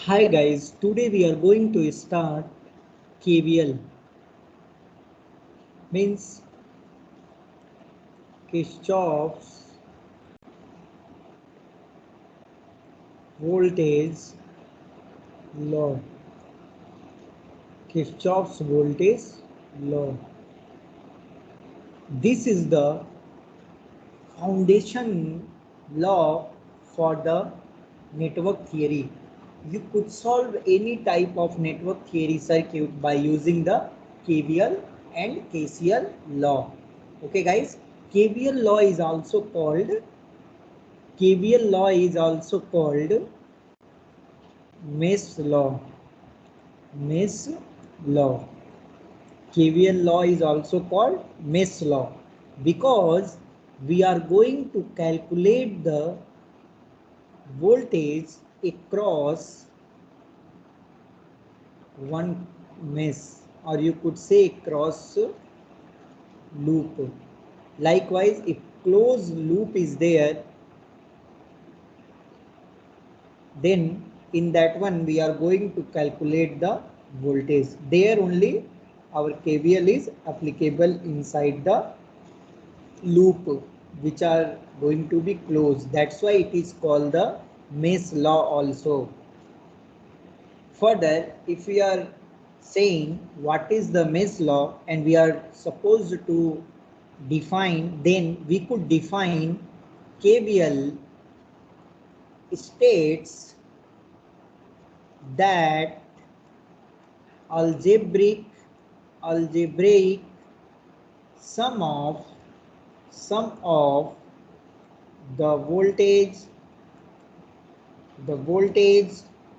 Hi guys, today we are going to start KVL, means Kirchhoff's voltage law. Kirchhoff's voltage law. This is the foundation law for the network theory. You could solve any type of network theory circuit by using the KVL and KCL law. Okay guys, KVL law is also called KVL law is also called mesh law. Mesh law. KVL law is also called mesh law because we are going to calculate the voltage across one mesh, or you could say cross loop. Likewise, if closed loop is there, then in that one we are going to calculate the voltage. There only our KVL is applicable inside the loop which are going to be closed. That's why it is called the mesh law also. Further, if we are saying what is the mesh law and we are supposed to define, then we could define KVL states that algebraic sum of the voltage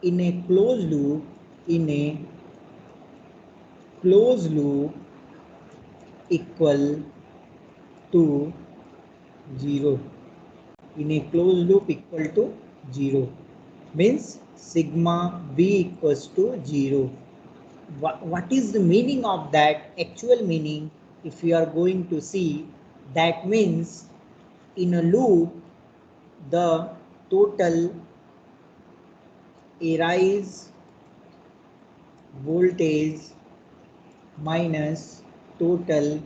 in a closed loop equal to 0. In a closed loop equal to 0 means sigma v equals to 0. What is the meaning of that? Actual meaning, if we are going to see, that means in a loop the total arise voltage minus total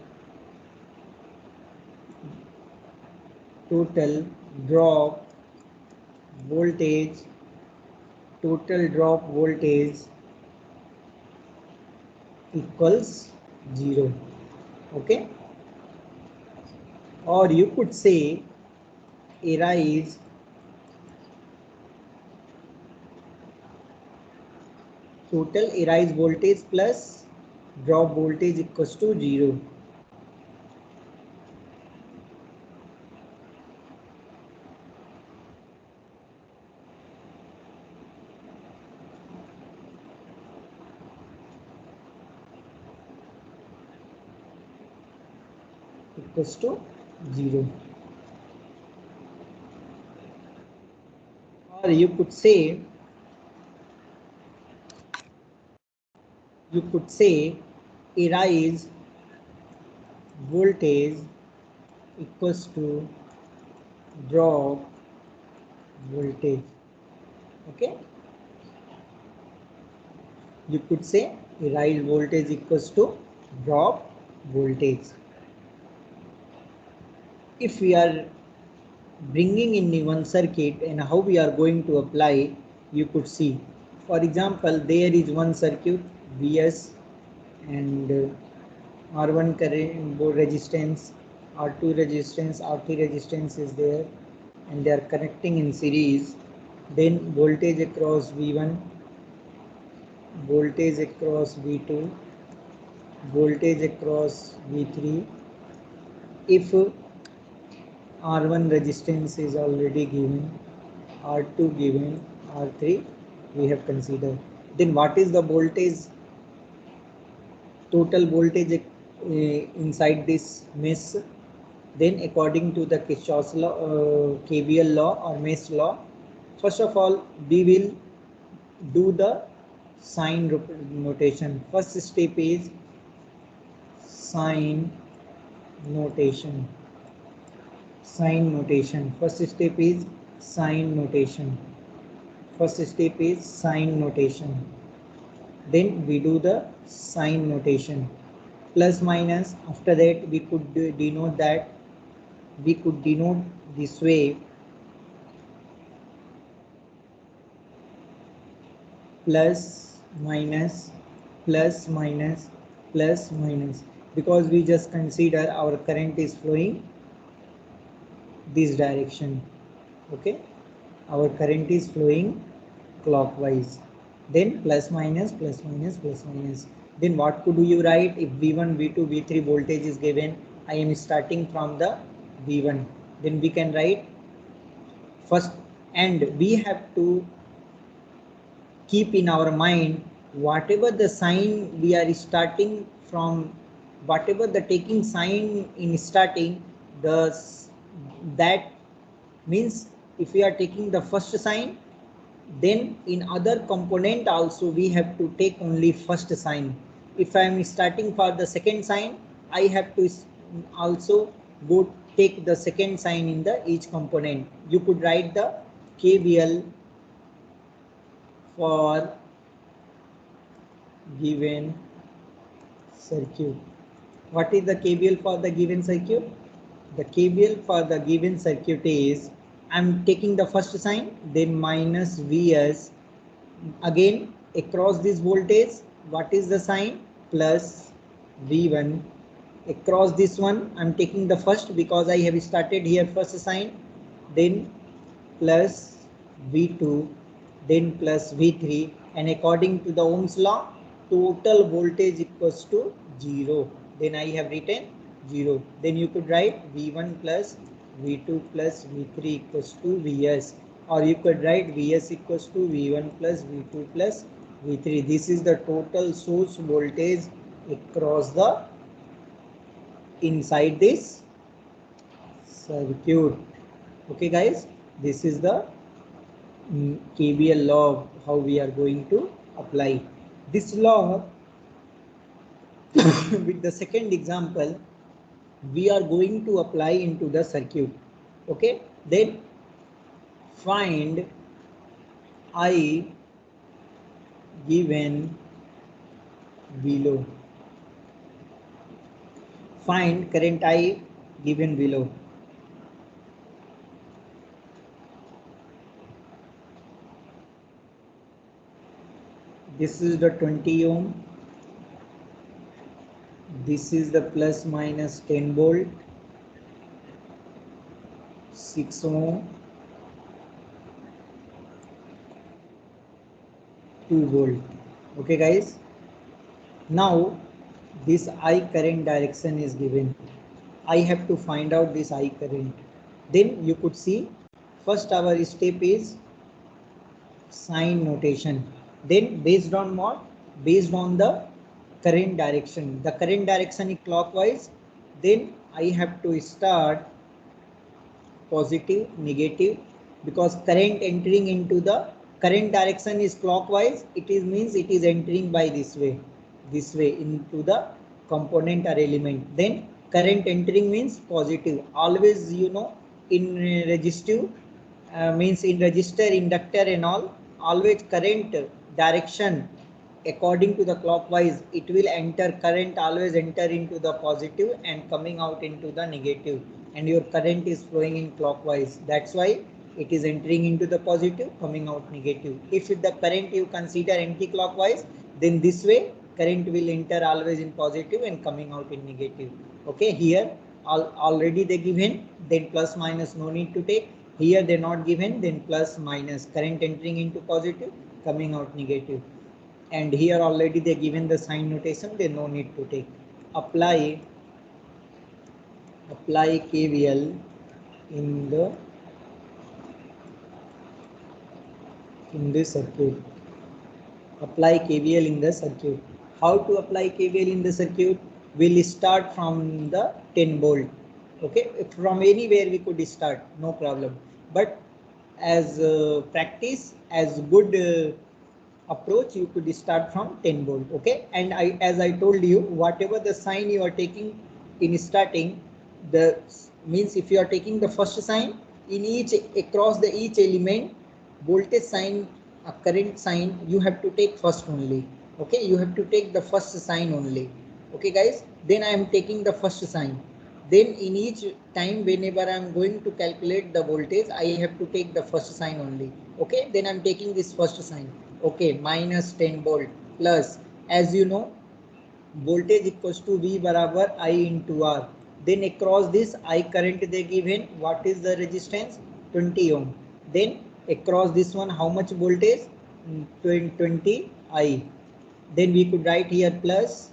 drop voltage equals 0. Okay, or you could say arise total arise voltage plus drop voltage equals to 0. Equals to 0. Or you could say arise voltage equals to drop voltage. Okay, you could say arise voltage equals to drop voltage. If we are bringing in one circuit and how we are going to apply, you could see, for example, there is one circuit Vs and R1 current resistance, R2 resistance, R3 resistance is there, and they are connecting in series. Then voltage across V1, voltage across V2, voltage across V3. If R1 resistance is already given, R2 given, R3 we have considered, then what is the voltage, total voltage inside this mesh? Then according to the Kirchhoff's law, KVL law or mesh law, first of all we will do the sign notation. First step is sign notation. First step is sign notation. First step is sign notation. Then we do the sign notation. Plus minus, after that we could denote that, we could denote this way, plus minus, plus minus, plus minus, because we just consider our current is flowing this direction. Okay, our current is flowing clockwise. Then plus minus, plus minus, plus minus. Then what could you write? If V1, V2, V3 voltage is given, I am starting from the V1. Then we can write first, and we have to keep in our mind whatever the sign we are starting from, whatever the taking sign in starting, the that means if we are taking the first sign, then in other component also we have to take only first sign. If I am starting for the second sign, I have to also go take the second sign in the each component. You could write the KVL for given circuit. What is the KVL for the given circuit? The KVL for the given circuit is, I'm taking the first sign, then minus Vs, again across this voltage, what is the sign? Plus V1. Across this one, I'm taking the first because I have started here first sign, then plus V2, then plus V3, and according to the Ohm's law, total voltage equals to 0. Then I have written 0. Then you could write V1 plus V2 plus V3 equals to Vs, or you could write Vs equals to V1 plus V2 plus V3. This is the total source voltage across the inside this circuit. Okay guys, this is the KVL law, how we are going to apply this law. With the second example, we are going to apply into the circuit. Okay, then find I given below. Find current I given below. This is the 20 ohm. This is the plus minus 10 volt, 6 ohm, 2 volt. Okay guys, now this I current direction is given. I have to find out this I current. Then you could see first our step is sign notation. Then based on what? Based on the current direction. The current direction is clockwise. Then I have to start positive, negative, because current entering into the current direction is clockwise. It is means it is entering by this way into the component or element. Then current entering means positive. Always you know in resistive means in resistor, inductor and all, always current direction according to the clockwise, it will enter, current always enter into the positive and coming out into the negative, and your current is flowing in clockwise. That's why it is entering into the positive, coming out negative. If the current you consider anti-clockwise, then this way current will enter always in positive and coming out in negative. Okay, here already they given, then plus minus no need to take. Here they not given, then plus minus, current entering into positive, coming out negative. And here already they given the sign notation, they no need to take. Apply KVL in the circuit. Apply KVL in the circuit. How to apply KVL in the circuit? We'll start from the 10 volt. Okay, from anywhere we could start, no problem. But as practice, as good approach, you could start from 10 volt. Okay, and as I told you, whatever the sign you are taking in starting, the means if you are taking the first sign in each across the each element, voltage sign a current sign, you have to take first only. Okay, you have to take the first sign only. Okay guys, then I am taking the first sign. Then in each time whenever I am going to calculate the voltage, I have to take the first sign only. Okay, then I am taking this first sign. Okay, minus 10 volt plus, as you know, voltage equals to V barabar I into R. Then across this I current they given, what is the resistance? 20 ohm. Then across this one how much voltage? 20 I. Then we could write here plus,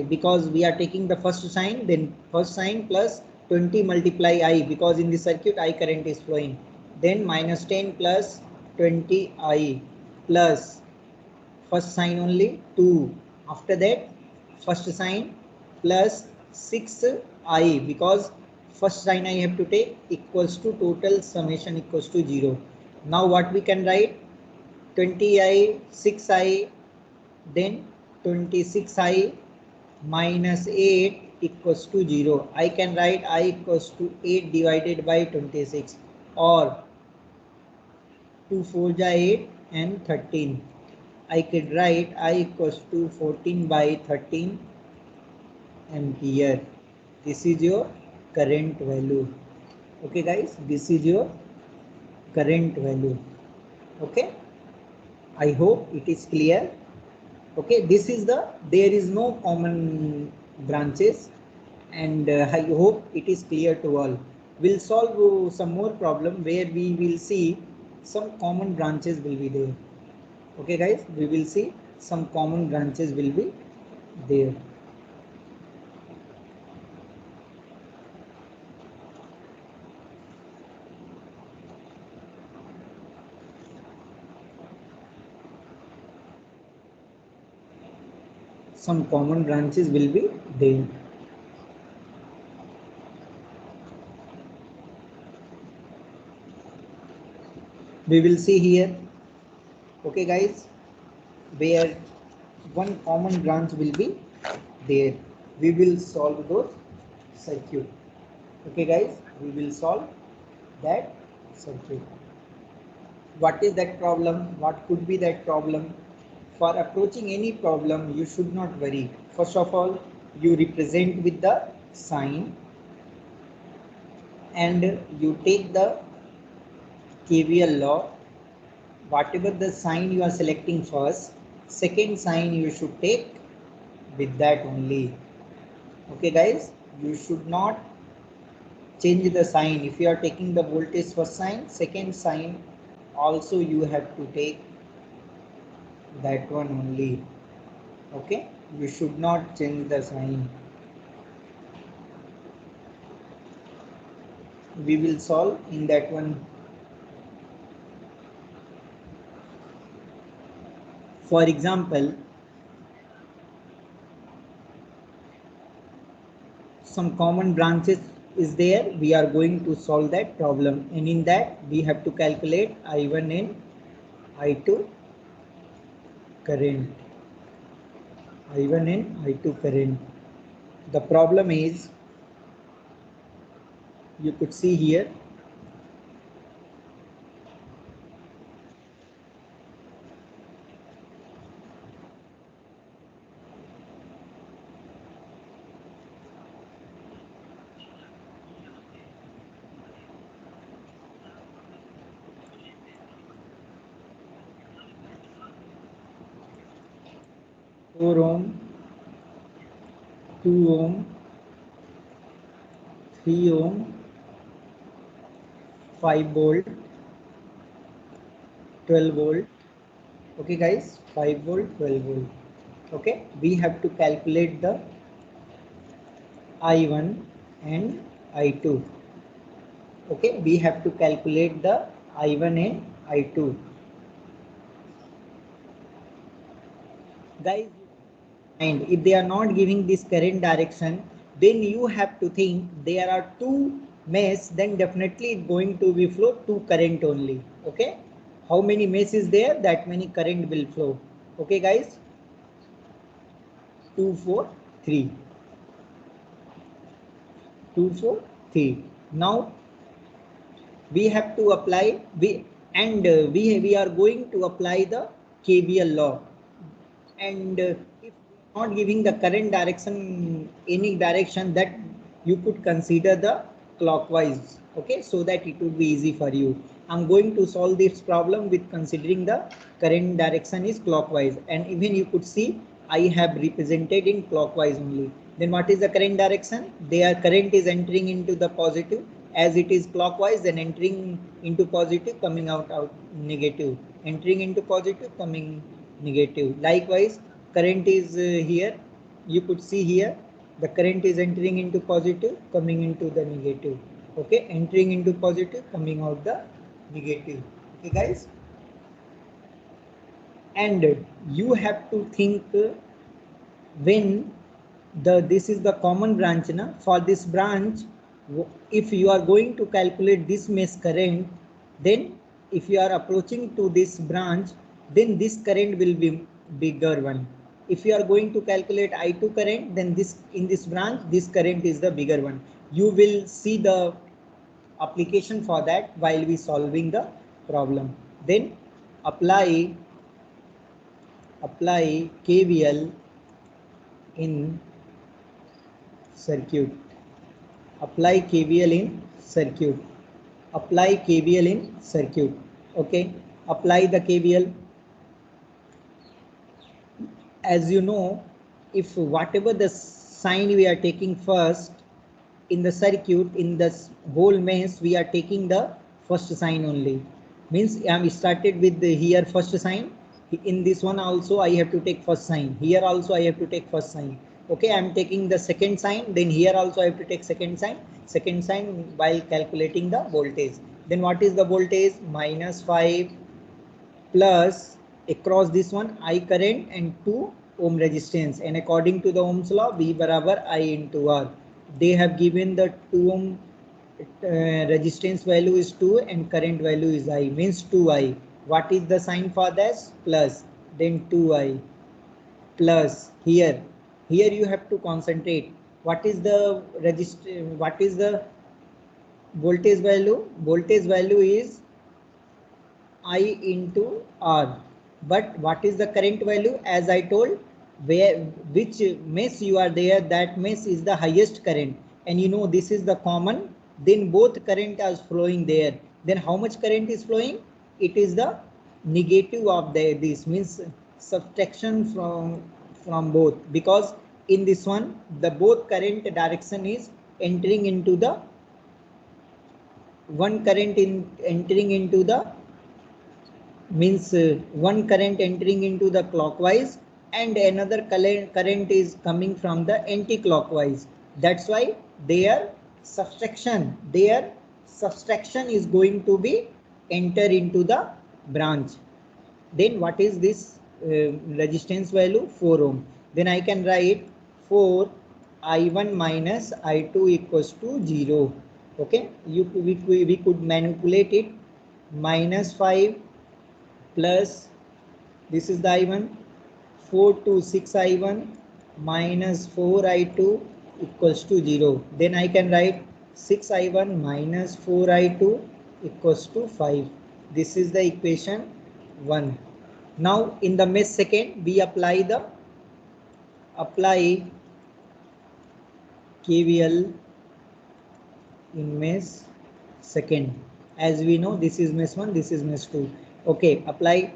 because we are taking the first sign, then first sign plus 20 multiply I, because in the circuit I current is flowing. Then minus 10 plus 20 I plus first sign only 2. After that first sign plus 6I, because first sign I have to take, equals to total summation equals to 0. Now what we can write? 20I, 6I, then 26I minus 8 equals to 0. I can write I equals to 8 divided by 26, or 2 4 ja 8 and 13. I could write I equals to 14 by 13 ampere. This is your current value. Okay guys, this is your current value. Okay, I hope it is clear. Okay, this is the, there is no common branches, and I hope it is clear to all. We'll solve some more problem where we will see some common branches will be there. Okay guys, we will see some common branches will be there. Some common branches will be there. We will see here. Okay guys, where one common branch will be there, we will solve those circuit. Okay guys, we will solve that circuit. What is that problem? What could be that problem? For approaching any problem, you should not worry. First of all, you represent with the sign and you take the KVL law. Whatever the sign you are selecting first, second sign you should take with that only. Okay guys, you should not change the sign. If you are taking the voltage first sign, second sign also you have to take that one only. Okay, you should not change the sign. We will solve in that one. For example, some common branches is there, we are going to solve that problem, and in that we have to calculate I1 and I2 current. I1 and I2 current. The problem is, you could see here, four ohm, 2 ohm, 3 ohm, 5 volt, 12 volt. Okay guys, 5 volt, 12 volt. Okay, we have to calculate the I1 and I2. Okay, we have to calculate the I1 and I2. Guys, and if they are not giving this current direction, then you have to think there are two mesh, then definitely it's going to be flow two current only. Okay, how many mesh is there, that many current will flow. Okay guys, 2 4 3, 2 4 3. Now we have to apply, and we are going to apply the KVL law. And if we are not giving the current direction, any direction, that you could consider the clockwise, okay, so that it would be easy for you. I'm going to solve this problem with considering the current direction is clockwise, and even you could see I have represented in clockwise only. Then what is the current direction? Their current is entering into the positive, as it is clockwise, then entering into positive, coming out negative, entering into positive, coming negative. Likewise, current is here, you could see here the current is entering into positive, coming into the negative, okay, entering into positive, coming out the negative, okay guys. And you have to think, when this is the common branch na, for this branch, if you are going to calculate this mesh current, then if you are approaching to this branch, then this current will be bigger one. If you are going to calculate I2 current, then this in this branch, this current is the bigger one. You will see the application for that while we solving the problem. Then apply KVL in circuit. Apply KVL in circuit. Apply KVL in circuit. Okay, apply the KVL. As you know, if whatever the sign we are taking first in the circuit, in this whole mesh, we are taking the first sign only. Means I am started with the here first sign. In this one also I have to take first sign. Here also I have to take first sign. Okay, I am taking the second sign. Then here also I have to take second sign. Second sign while calculating the voltage. Then what is the voltage? -5 plus across this one I current and 2 ohm resistance, and according to the Ohm's law, V barabar I into R. They have given the 2 ohm resistance value is 2 and current value is I, means 2I. What is the sign for this? Plus, then 2I plus here you have to concentrate. What is the what is the voltage value? Voltage value is I into R. But what is the current value? As I told, which mesh you are there, that mesh is the highest current, and you know this is the common, then both current are flowing there. Then how much current is flowing? It is the negative of this, means subtraction from both, because in this one the both current direction is entering into the one current in entering into the, means one current entering into the clockwise and another current is coming from the anti-clockwise. That's why their subtraction is going to be enter into the branch. Then what is this resistance value? 4 ohm. Then I can write 4 I1 minus I2 equals to 0. Okay, we could manipulate it. -5 plus this is the I1, 4 to 6 I1 minus 4 I2 equals to 0. Then I can write 6 I1 minus 4 I2 equals to 5. This is the equation 1. Now in the mesh second, we apply KVL in mesh second. As we know, this is mesh 1, this is mesh 2. Okay, apply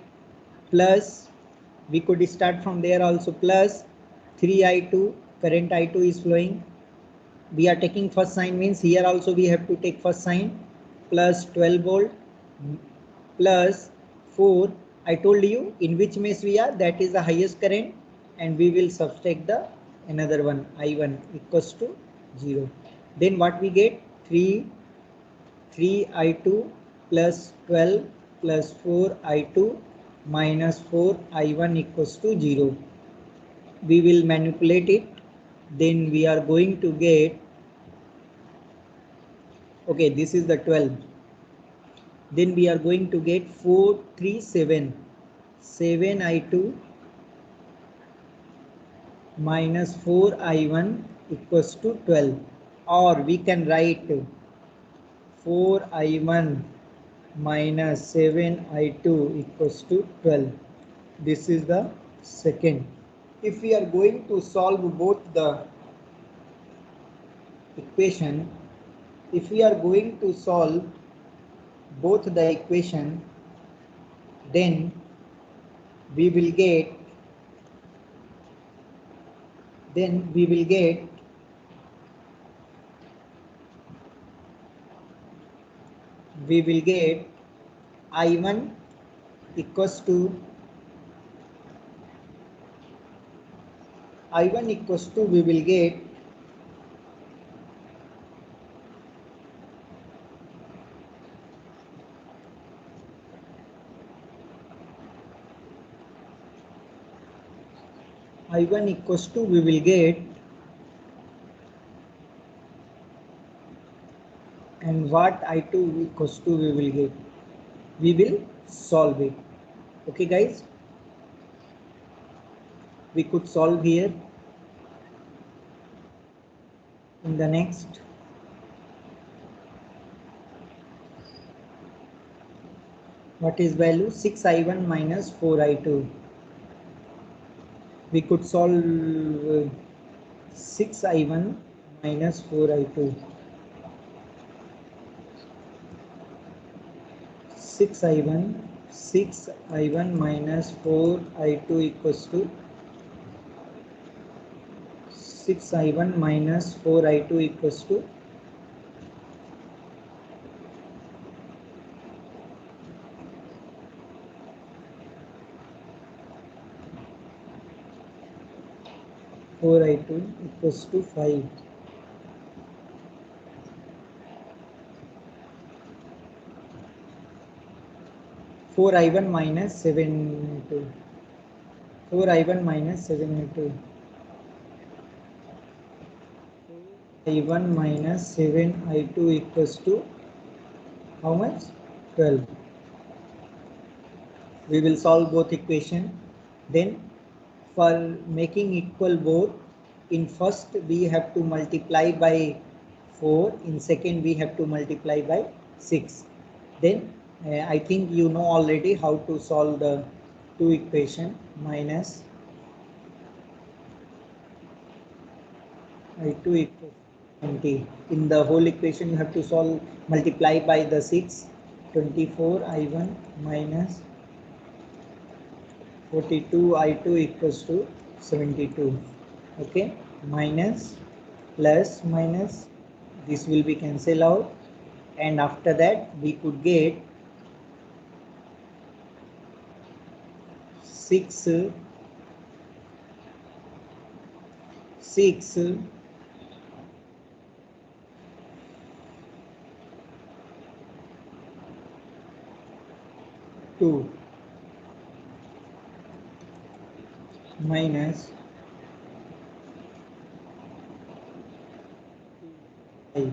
plus, we could start from there also, plus 3I2, current I2 is flowing. We are taking first sign, means here also we have to take first sign, plus 12 volt plus 4. I told you in which mesh we are, that is the highest current, and we will subtract the another one, I1 equals to 0. Then what we get? 3I2 plus 12 plus 4I2 minus 4I1 equals to 0. We will manipulate it. Then we are going to get, okay, this is the 12. Then we are going to get 4, 3, 7. 7I2 minus 4I1 equals to 12. Or we can write 4I1 minus 7I2 equals to 12. This is the second. If we are going to solve both the equation, if we are going to solve both the equation, then we will get I1 equals to we will get I1 equals to we will get, and what I2 equals to we will get. We will solve it. Okay guys, we could solve here. In the next, what is value? 6I1 minus 4I2. We could solve 6I1 minus 4I2. 6I1 minus 4I2 equals to 6I1 minus 4I2 equals to 4I2 equals to 5. 4I1 minus 7I2. 4I1 minus 7I2. I1 minus 7I2 equals to how much? 12. We will solve both equation. Then for making equal both, in first we have to multiply by 4, in second we have to multiply by 6. Then I think you know already how to solve the two equation. Minus I2 equals 20. In the whole equation you have to solve, multiply by the 6. 24 I1 minus 42 I2 equals to 72. Okay, minus plus minus, this will be cancelled out, and after that we could get 6 2 minus 5.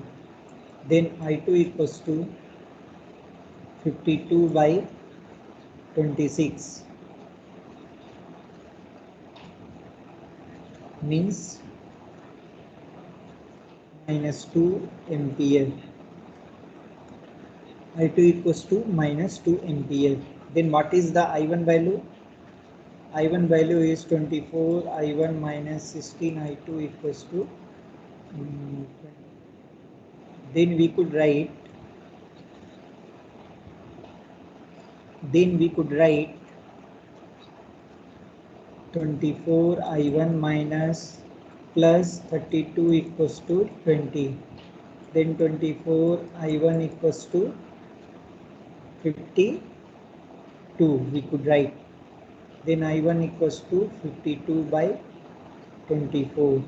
Then I2 equals to 52 by 26, means minus 2 ampere. I2 equals to minus 2 ampere. Then what is the I1 value? I1 value is 24 I1 minus 16 I2 equals to then we could write 24 I1 minus plus 32 equals to 20. Then 24 I1 equals to 52 we could write. Then I1 equals to 52 by 24.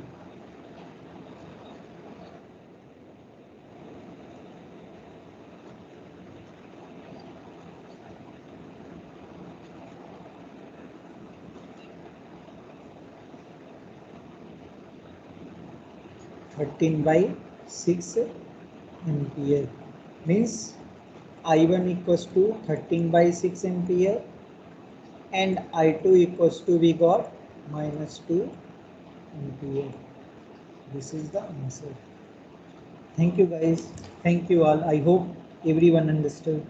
by 6 ampere, means I1 equals to 13 by 6 ampere and I2 equals to we got minus 2 ampere. This is the answer. Thank you guys. Thank you all. I hope everyone understood.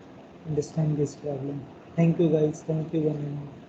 understand this problem. Thank you guys. Thank you, Vanna.